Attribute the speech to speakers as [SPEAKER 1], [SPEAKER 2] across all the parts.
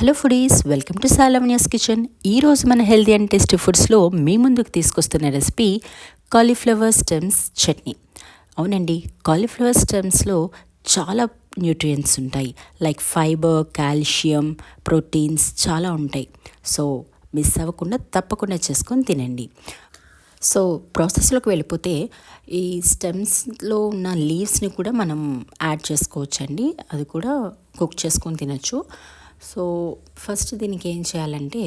[SPEAKER 1] Hello foodies, welcome to Salamania's kitchen. ఈరోజు మన healthy and tasty ఫుడ్స్లో మీ ముందుకు తీసుకొస్తున్న రెసిపీ కాలీఫ్లవర్ స్టెమ్స్ చట్నీ. అవునండి, కాలీఫ్లవర్ స్టెమ్స్లో చాలా న్యూట్రియంట్స్ ఉంటాయి. లైక్ ఫైబర్, కాల్షియం, ప్రోటీన్స్ చాలా ఉంటాయి. సో మిస్ అవ్వకుండా తప్పకుండా చేసుకొని తినండి. సో ప్రాసెస్లోకి వెళ్ళిపోతే ఈ స్టెమ్స్లో ఉన్న లీవ్స్ని కూడా మనం యాడ్ చేసుకోవచ్చండి. అది కూడా కుక్ చేసుకొని తినచ్చు. సో ఫస్ట్ దీనికి ఏం చేయాలంటే,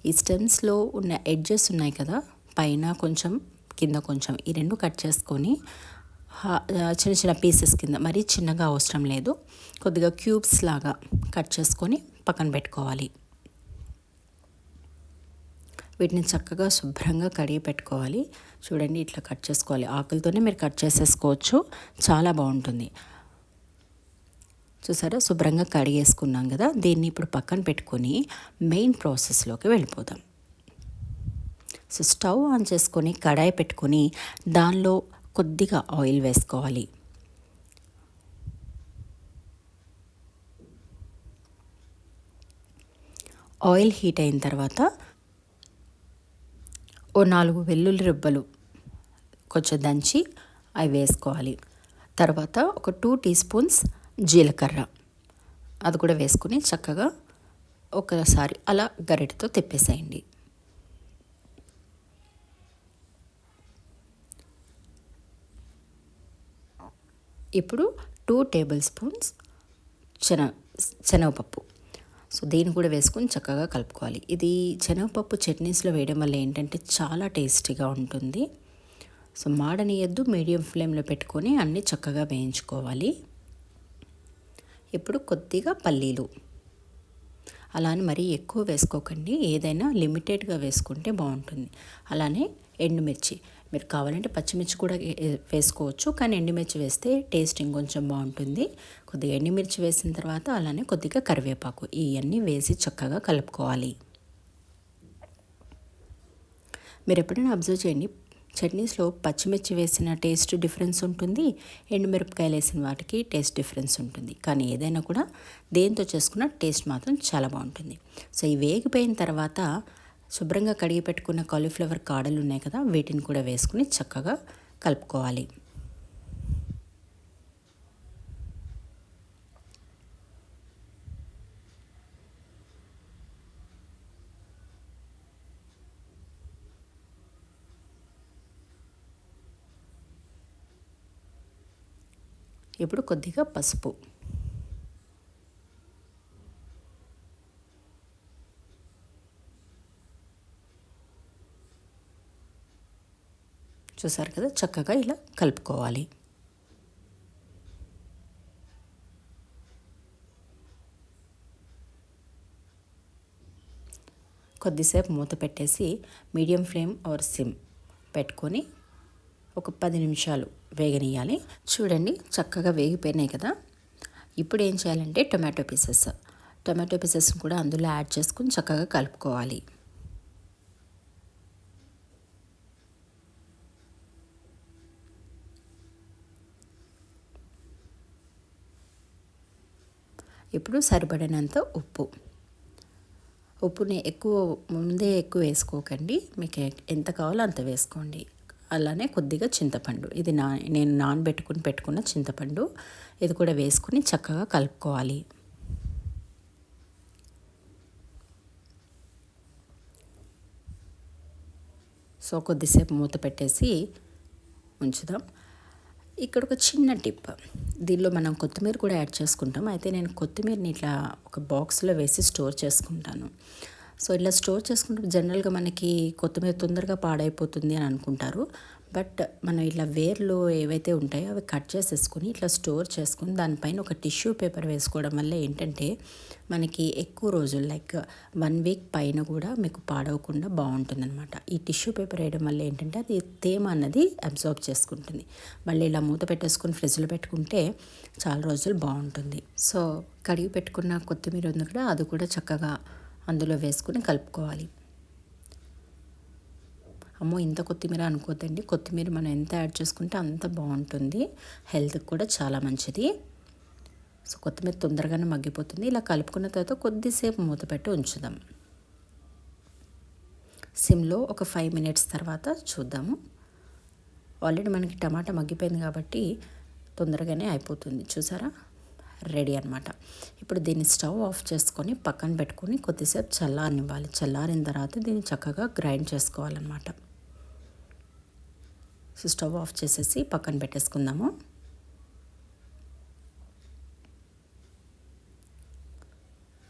[SPEAKER 1] ఈ స్టెమ్స్లో ఉన్న ఎడ్జెస్ ఉన్నాయి కదా, పైన కొంచెం కింద కొంచెం, ఈ రెండు కట్ చేసుకొని చిన్న చిన్న పీసెస్ కింద, మరీ చిన్నగా అవసరం లేదు, కొద్దిగా క్యూబ్స్ లాగా కట్ చేసుకొని పక్కన పెట్టుకోవాలి. వీటిని చక్కగా శుభ్రంగా కడిగి పెట్టుకోవాలి. చూడండి, ఇట్లా కట్ చేసుకోవాలి. ఆకులతోనే మీరు కట్ చేసేసుకోవచ్చు, చాలా బాగుంటుంది. చూసారా, శుభ్రంగా కడిగేసుకున్నాం కదా. దీన్ని ఇప్పుడు పక్కన పెట్టుకొని మెయిన్ ప్రాసెస్లోకి వెళ్ళిపోదాం. సో స్టవ్ ఆన్ చేసుకొని కడాయి పెట్టుకొని దానిలో కొద్దిగా ఆయిల్ వేసుకోవాలి. ఆయిల్ హీట్ అయిన తర్వాత ఓ 4 వెల్లుల్లి రెబ్బలు కొంచెం దంచి అవి వేసుకోవాలి. తర్వాత ఒక 2 టీ స్పూన్స్ జీలకర్ర, అది కూడా వేసుకుని చక్కగా ఒకసారి అలా గరిటెతో తిప్పేసేయండి. ఇప్పుడు 2 టేబుల్ స్పూన్స్ శనగపప్పు, సో దీన్ని కూడా వేసుకొని చక్కగా కలుపుకోవాలి. ఇది శనగపప్పు చట్నీస్లో వేయడం వల్ల ఏంటంటే చాలా టేస్టీగా ఉంటుంది. సో మాడనియద్దు, మీడియం ఫ్లేమ్లో పెట్టుకొని అన్నీ చక్కగా వేయించుకోవాలి. ఇప్పుడు కొద్దిగా పల్లీలు, అలానే మరీ ఎక్కువ వేసుకోకండి, ఏదైనా లిమిటెడ్గా వేసుకుంటే బాగుంటుంది. అలానే ఎండుమిర్చి, మీరు కావాలంటే పచ్చిమిర్చి కూడా వేసుకోవచ్చు, కానీ ఎండుమిర్చి వేస్తే టేస్ట్ ఇంకొంచెం బాగుంటుంది. కొద్దిగా ఎండుమిర్చి వేసిన తర్వాత అలానే కొద్దిగా కరివేపాకు, ఇవన్నీ వేసి చక్కగా కలుపుకోవాలి. మీరు ఎప్పుడైనా అబ్జర్వ్ చేయండి, చట్నీస్లో పచ్చిమిర్చి వేసిన టేస్ట్ డిఫరెన్స్ ఉంటుంది, ఎండుమిరపకాయలు వేసిన వాటికి టేస్ట్ డిఫరెన్స్ ఉంటుంది. కానీ ఏదైనా కూడా దేంతో చేసుకున్న టేస్ట్ మాత్రం చాలా బాగుంటుంది. సో ఈ వేగిపోయిన తర్వాత శుభ్రంగా కడిగి పెట్టుకున్న కాలీఫ్లవర్ కాడలు ఉన్నాయి కదా, వీటిని కూడా వేసుకుని చక్కగా కలుపుకోవాలి. ఇప్పుడు కొద్దిగా పసుపు, చూసారు కదా, చక్కగా ఇలా కలుపుకోవాలి. కొద్దిసేపు మూత పెట్టేసి మీడియం ఫ్లేమ్ ఆర్ సిమ్ పెట్టుకొని ఒక 10 నిమిషాలు వేగనీయాలి. చూడండి, చక్కగా వేగిపోయినాయి కదా. ఇప్పుడు ఏం చేయాలంటే టొమాటో పీసెస్ కూడా అందులో యాడ్ చేసుకుని చక్కగా కలుపుకోవాలి. ఇప్పుడు సరిపడినంత ఉప్పుని ముందే ఎక్కువ వేసుకోకండి, మీకు ఎంత కావాలో అంత వేసుకోండి. అలానే కొద్దిగా చింతపండు, ఇది నేను పెట్టుకున్న చింతపండు, ఇది కూడా వేసుకుని చక్కగా కలుపుకోవాలి. సో కొద్దిసేపు మూత పెట్టేసి ఉంచుదాం. ఇక్కడ ఒక చిన్న టిప్, దీనిలో మనం కొత్తిమీర కూడా యాడ్ చేసుకుంటాం. అయితే నేను కొత్తిమీరని ఇట్లా ఒక బాక్స్లో వేసి స్టోర్ చేసుకుంటాను. సో ఇలా స్టోర్ చేసుకుంటే జనరల్గా మనకి కొత్తిమీర తొందరగా పాడైపోతుంది అని అనుకుంటారు. బట్ మనం ఇలా వేర్లు ఏవైతే ఉంటాయో అవి కట్ చేసేసుకొని ఇట్లా స్టోర్ చేసుకుని దానిపైన ఒక టిష్యూ పేపర్ వేసుకోవడం వల్ల ఏంటంటే మనకి ఎక్కువ రోజులు, లైక్ 1 వీక్ పైన కూడా మీకు పాడవకుండా బాగుంటుంది అనమాట. ఈ టిష్యూ పేపర్ వేయడం వల్ల ఏంటంటే అది తేమ అన్నది అబ్జార్బ్ చేసుకుంటుంది. మళ్ళీ ఇలా మూత పెట్టేసుకొని ఫ్రిడ్జ్లో పెట్టుకుంటే చాలా రోజులు బాగుంటుంది. సో కడిగి పెట్టుకున్న కొత్తిమీర ఉంది కూడా, అది కూడా చక్కగా అందులో వేసుకుని కలుపుకోవాలి. అమ్మో ఇంత కొత్తిమీర అనుకోద్దండి, కొత్తిమీర మనం ఎంత యాడ్ చేసుకుంటే అంత బాగుంటుంది, హెల్త్కి కూడా చాలా మంచిది. సో కొత్తిమీర తొందరగానే మగ్గిపోతుంది. ఇలా కలుపుకున్న తర్వాత కొద్దిసేపు మూత పెట్టి ఉంచుదాం. సిమ్లో ఒక 5 మినిట్స్ తర్వాత చూద్దాము. ఆల్రెడీ మనకి టమాటా మగ్గిపోయింది కాబట్టి తొందరగానే అయిపోతుంది. చూసారా, రెడీ అనమాట. ఇప్పుడు దీన్ని స్టవ్ ఆఫ్ చేసుకొని పక్కన పెట్టుకొని కొద్దిసేపు చల్లారనివ్వాలి. చల్లారిన తర్వాత దీన్ని చక్కగా గ్రైండ్ చేసుకోవాలన్నమాట. సో స్టవ్ ఆఫ్ చేసేసి పక్కన పెట్టేసుకుందాము.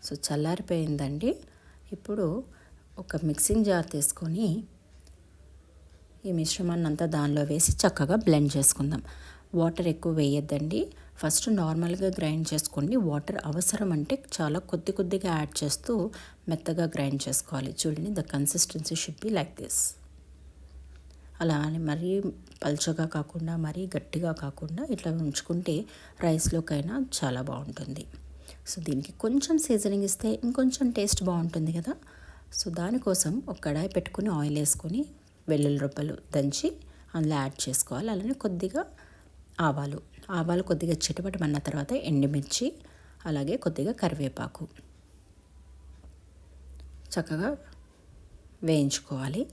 [SPEAKER 1] సో చల్లారిపోయిందండి. ఇప్పుడు ఒక మిక్సింగ్ జార్ తీసుకొని ఈ మిశ్రమాన్ని అంతా దానిలో వేసి చక్కగా బ్లెండ్ చేసుకుందాం. వాటర్ ఎక్కువ వేయొద్దండి. ఫస్ట్ నార్మల్గా గ్రైండ్ చేసుకోండి. వాటర్ అవసరం అంటే చాలా కొద్దిగా యాడ్ చేస్తూ మెత్తగా గ్రైండ్ చేసుకోవాలి. చూడండి, the consistency should be like this. అలా అని మరీ పల్చగా కాకుండా మరీ గట్టిగా కాకుండా ఇట్లా ఉంచుకుంటే రైస్లోకైనా చాలా బాగుంటుంది. సో దీనికి కొంచెం సీజనింగ్ ఇస్తే ఇంకొంచెం టేస్ట్ బాగుంటుంది కదా. సో దానికోసం ఒక కడాయి పెట్టుకుని ఆయిల్ వేసుకొని వెల్లుల్లి రొబ్బలు దంచి అందులో యాడ్ చేసుకోవాలి. అలానే కొద్దిగా ఆవాలు కొద్దిగా చిటపటమన్న తర్వాత ఎండుమిర్చి, అలాగే కొద్దిగా కరివేపాకు చక్కగా వేయించుకోవాలి.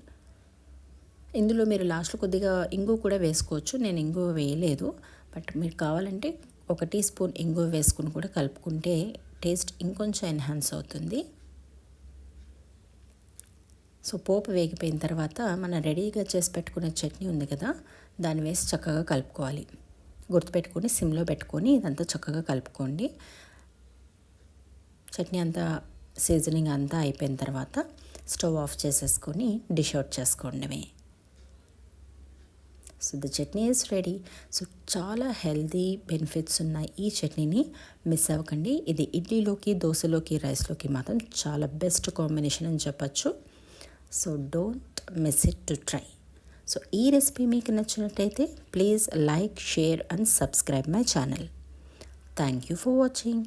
[SPEAKER 1] ఇందులో మీరు లాస్ట్లో కొద్దిగా ఇంగువ కూడా వేసుకోవచ్చు. నేను ఇంగువ వేయలేదు, బట్ మీరు కావాలంటే 1 టీ స్పూన్ ఇంగువ వేసుకుని కూడా కలుపుకుంటే టేస్ట్ ఇంకొంచెం ఎన్హాన్స్ అవుతుంది. సో పోపు వేగిపోయిన తర్వాత మనం రెడీగా చేసి పెట్టుకున్న చట్నీ ఉంది కదా, దాన్ని వేసి చక్కగా కలుపుకోవాలి. గుర్తుపెట్టుకొని సిమ్లో పెట్టుకొని ఇదంతా చక్కగా కలుపుకోండి. చట్నీ అంతా సీజనింగ్ అంతా అయిపోయిన తర్వాత స్టవ్ ఆఫ్ చేసేసుకొని డిష్ అవుట్ చేసుకోండి. So the chutney is ready. So చాలా హెల్తీ బెనిఫిట్స్ ఉన్నాయి ఈ చట్నీని, మిస్ అవ్వకండి. ఇది ఇడ్లీలోకి, దోశలోకి, రైస్లోకి మాత్రం చాలా బెస్ట్ కాంబినేషన్ అని చెప్పచ్చు. So don't miss it to try. So ఈ రెసిపీ మీకు నచ్చినట్టయితే please like, share and subscribe my channel. Thank you for watching.